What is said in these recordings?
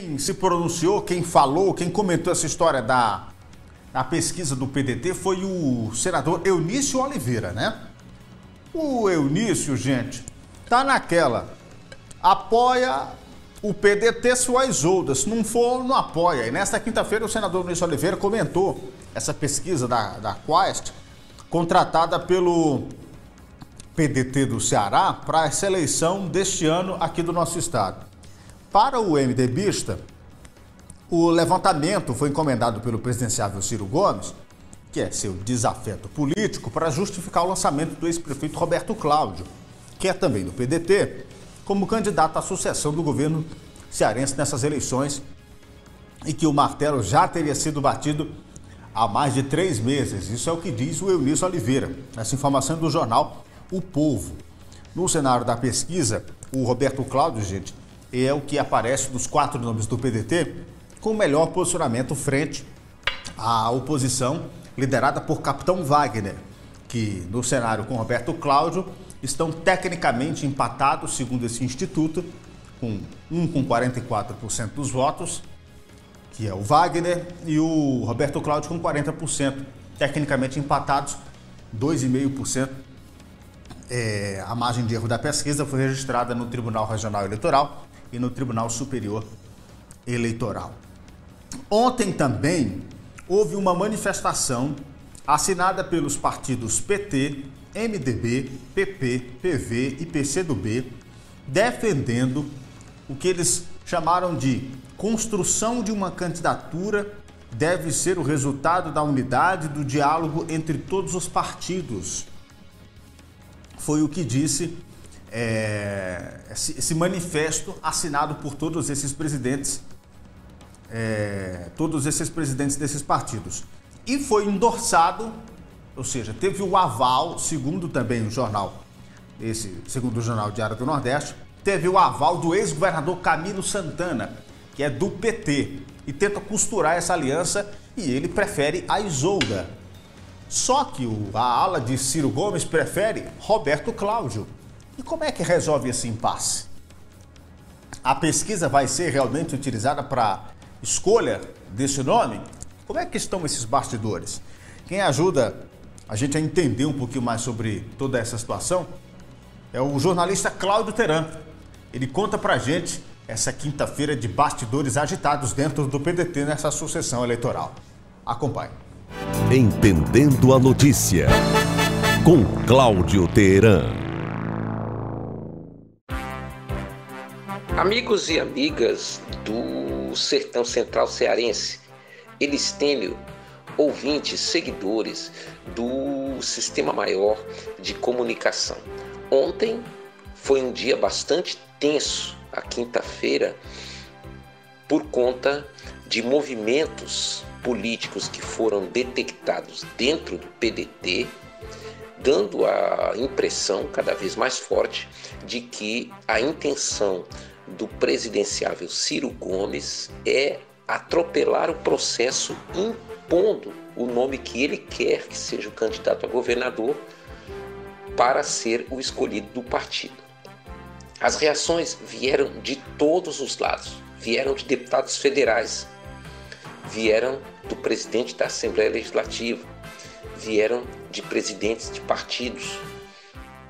Quem se pronunciou, quem falou, quem comentou essa história da pesquisa do PDT foi o senador Eunício Oliveira, né? O Eunício, gente, tá naquela. Apoia o PDT se o Isolda, se não for, não apoia. E nesta quinta-feira o senador Eunício Oliveira comentou essa pesquisa da Quaest, contratada pelo PDT do Ceará para essa eleição deste ano aqui do nosso estado. Para o MDBista, o levantamento foi encomendado pelo presidenciável Ciro Gomes, que é seu desafeto político, para justificar o lançamento do ex-prefeito Roberto Cláudio, que é também do PDT, como candidato à sucessão do governo cearense nessas eleições, e que o martelo já teria sido batido há mais de 3 meses. Isso é o que diz o Eunício Oliveira. Essa informação é do jornal O Povo. No cenário da pesquisa, o Roberto Cláudio, gente, é o que aparece dos 4 nomes do PDT com o melhor posicionamento frente à oposição liderada por Capitão Wagner, que no cenário com Roberto Cláudio estão tecnicamente empatados, segundo esse instituto, com 44% dos votos, que é o Wagner, e o Roberto Cláudio com 40%, tecnicamente empatados, 2,5%. A margem de erro da pesquisa foi registrada no Tribunal Regional Eleitoral e no Tribunal Superior Eleitoral. Ontem também houve uma manifestação assinada pelos partidos PT, MDB, PP, PV e PCdoB, defendendo o que eles chamaram de construção de uma candidatura deve ser o resultado da unidade do diálogo entre todos os partidos. Foi o que disse esse manifesto assinado por todos esses presidentes desses partidos. E foi endossado, ou seja, teve o aval, segundo também o jornal, segundo o Jornal Diário do Nordeste, teve o aval do ex-governador Camilo Santana, que é do PT, e tenta costurar essa aliança, e ele prefere a Isolda. Só que a ala de Ciro Gomes prefere Roberto Cláudio. E como é que resolve esse impasse? A pesquisa vai ser realmente utilizada para escolha desse nome? Como é que estão esses bastidores? Quem ajuda a gente a entender um pouquinho mais sobre toda essa situação é o jornalista Cláudio Teran. Ele conta pra gente essa quinta-feira de bastidores agitados dentro do PDT nessa sucessão eleitoral. Acompanhe. Entendendo a notícia, com Cláudio Teran. Amigos e amigas do Sertão Central Cearense, Elistênio, ouvintes, seguidores do Sistema Maior de Comunicação. Ontem foi um dia bastante tenso, a quinta-feira, por conta de movimentos políticos que foram detectados dentro do PDT, dando a impressão cada vez mais forte de que a intenção do presidenciável Ciro Gomes é atropelar o processo, impondo o nome que ele quer que seja o candidato a governador para ser o escolhido do partido. As reações vieram de todos os lados, vieram de deputados federais, vieram do presidente da Assembleia Legislativa, vieram de presidentes de partidos,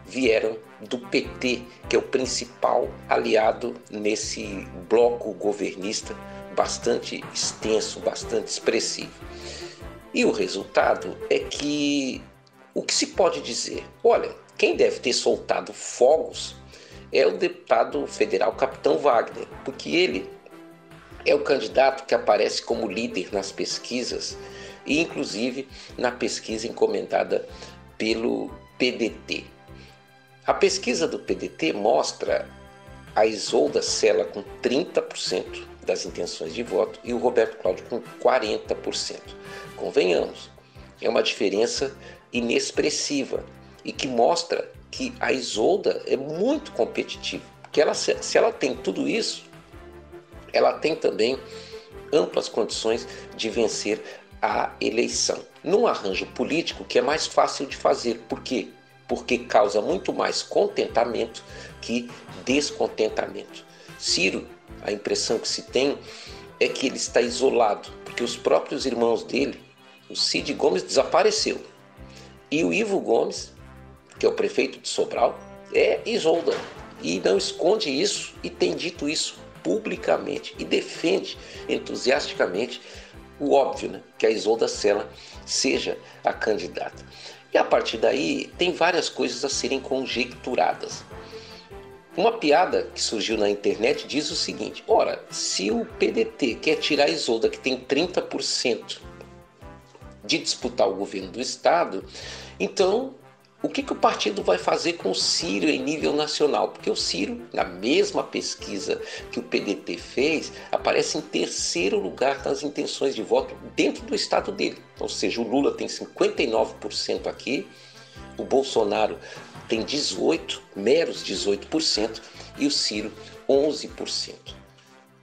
vieram do PT, que é o principal aliado nesse bloco governista bastante extenso, bastante expressivo. E o resultado é que o que se pode dizer? Olha, quem deve ter soltado fogos é o deputado federal Capitão Wagner, porque ele é o candidato que aparece como líder nas pesquisas e inclusive na pesquisa encomendada pelo PDT. A pesquisa do PDT mostra a Isolda Sela com 30% das intenções de voto e o Roberto Cláudio com 40%. Convenhamos, é uma diferença inexpressiva e que mostra que a Isolda é muito competitiva, porque se ela tem tudo isso, ela tem também amplas condições de vencer a eleição. Num arranjo político que é mais fácil de fazer. Por quê? Porque causa muito mais contentamento que descontentamento. Ciro, a impressão que se tem é que ele está isolado, porque os próprios irmãos dele, o Cid Gomes, desapareceu. E o Ivo Gomes, que é o prefeito de Sobral, é Isolda. E não esconde isso e tem dito isso publicamente e defende entusiasticamente o óbvio, né? Que a Isolda Sela seja a candidata. E a partir daí tem várias coisas a serem conjecturadas. Uma piada que surgiu na internet diz o seguinte: ora, se o PDT quer tirar a Isolda, que tem 30% de disputar o governo do estado, então o que o partido vai fazer com o Ciro em nível nacional? Porque o Ciro, na mesma pesquisa que o PDT fez, aparece em terceiro lugar nas intenções de voto dentro do estado dele. Ou seja, o Lula tem 59% aqui, o Bolsonaro tem 18%, meros 18%, e o Ciro 11%.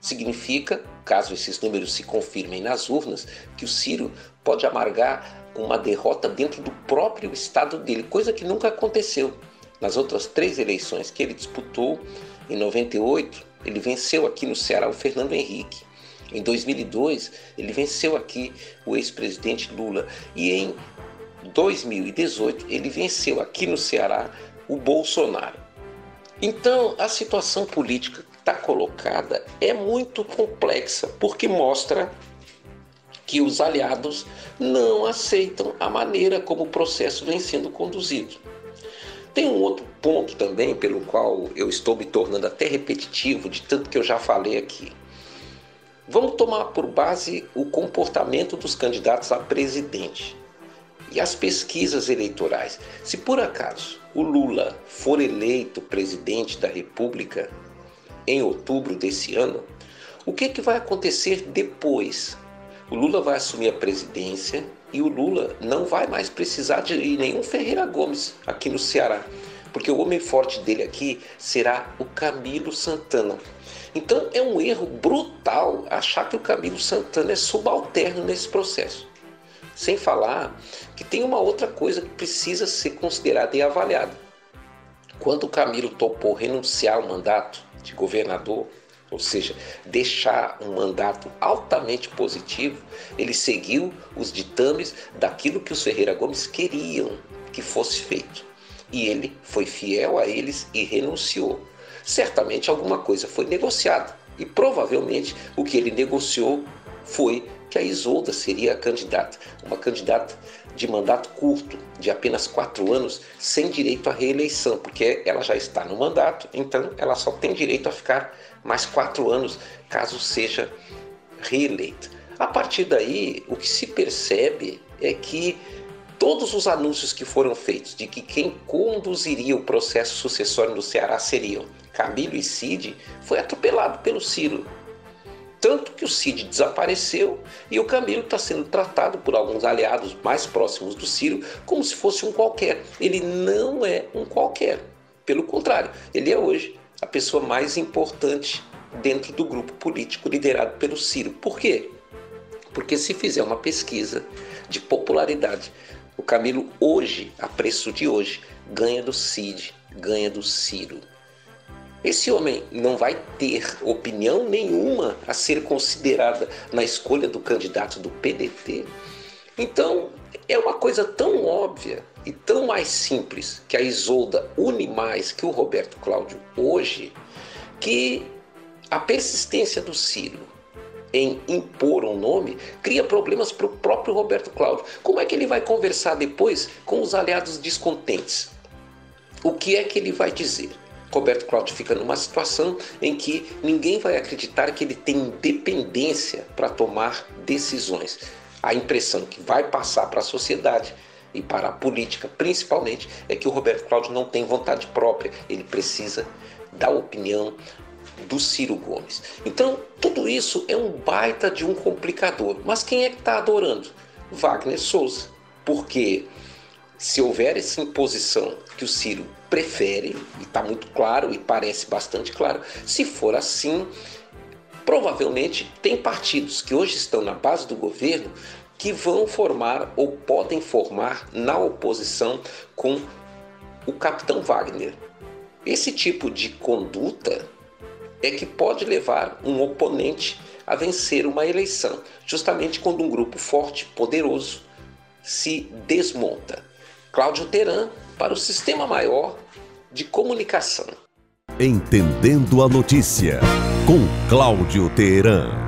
Significa, caso esses números se confirmem nas urnas, que o Ciro pode amargar uma derrota dentro do próprio estado dele, coisa que nunca aconteceu. Nas outras 3 eleições que ele disputou, em 98, ele venceu aqui no Ceará o Fernando Henrique. Em 2002, ele venceu aqui o ex-presidente Lula. E em 2018, ele venceu aqui no Ceará o Bolsonaro. Então, a situação política que está colocada é muito complexa, porque mostra que os aliados não aceitam a maneira como o processo vem sendo conduzido. Tem um outro ponto também, pelo qual eu estou me tornando até repetitivo, de tanto que eu já falei aqui. Vamos tomar por base o comportamento dos candidatos a presidente e as pesquisas eleitorais. Se por acaso o Lula for eleito presidente da República em outubro desse ano, o que vai acontecer depois? O Lula vai assumir a presidência e o Lula não vai mais precisar de nenhum Ferreira Gomes aqui no Ceará, porque o homem forte dele aqui será o Camilo Santana. Então é um erro brutal achar que o Camilo Santana é subalterno nesse processo. Sem falar que tem uma outra coisa que precisa ser considerada e avaliada. Quando o Camilo topou renunciar ao mandato de governador, ou seja, deixar um mandato altamente positivo, ele seguiu os ditames daquilo que os Ferreira Gomes queriam que fosse feito. E ele foi fiel a eles e renunciou. Certamente alguma coisa foi negociada. E provavelmente o que ele negociou foi que a Isolda seria a candidata. Uma candidata de mandato curto, de apenas 4 anos, sem direito à reeleição, porque ela já está no mandato, então ela só tem direito a ficar mais 4 anos, caso seja reeleita. A partir daí, o que se percebe é que todos os anúncios que foram feitos de que quem conduziria o processo sucessório no Ceará seriam Camilo e Cid, foi atropelado pelo Ciro. Tanto que o Cid desapareceu e o Camilo está sendo tratado por alguns aliados mais próximos do Ciro como se fosse um qualquer. Ele não é um qualquer. Pelo contrário, ele é hoje a pessoa mais importante dentro do grupo político liderado pelo Ciro. Por quê? Porque se fizer uma pesquisa de popularidade, o Camilo hoje, a preço de hoje, ganha do Cid, ganha do Ciro. Esse homem não vai ter opinião nenhuma a ser considerada na escolha do candidato do PDT. Então, é uma coisa tão óbvia e tão mais simples que a Isolda une mais que o Roberto Cláudio hoje, que a persistência do Ciro em impor um nome cria problemas para o próprio Roberto Cláudio. Como é que ele vai conversar depois com os aliados descontentes? O que é que ele vai dizer? Roberto Cláudio fica numa situação em que ninguém vai acreditar que ele tem independência para tomar decisões. A impressão que vai passar para a sociedade e para a política, principalmente, é que o Roberto Cláudio não tem vontade própria. Ele precisa da opinião do Ciro Gomes. Então, tudo isso é um baita de um complicador. Mas quem é que está adorando? Wagner Souza. Porque se houver essa imposição que o Ciro prefere, e está muito claro e parece bastante claro, se for assim, provavelmente tem partidos que hoje estão na base do governo que vão formar ou podem formar na oposição com o capitão Wagner. Esse tipo de conduta é que pode levar um oponente a vencer uma eleição, justamente quando um grupo forte, poderoso, se desmonta. Cláudio Teran para o Sistema Maior de Comunicação. Entendendo a notícia, com Cláudio Teran.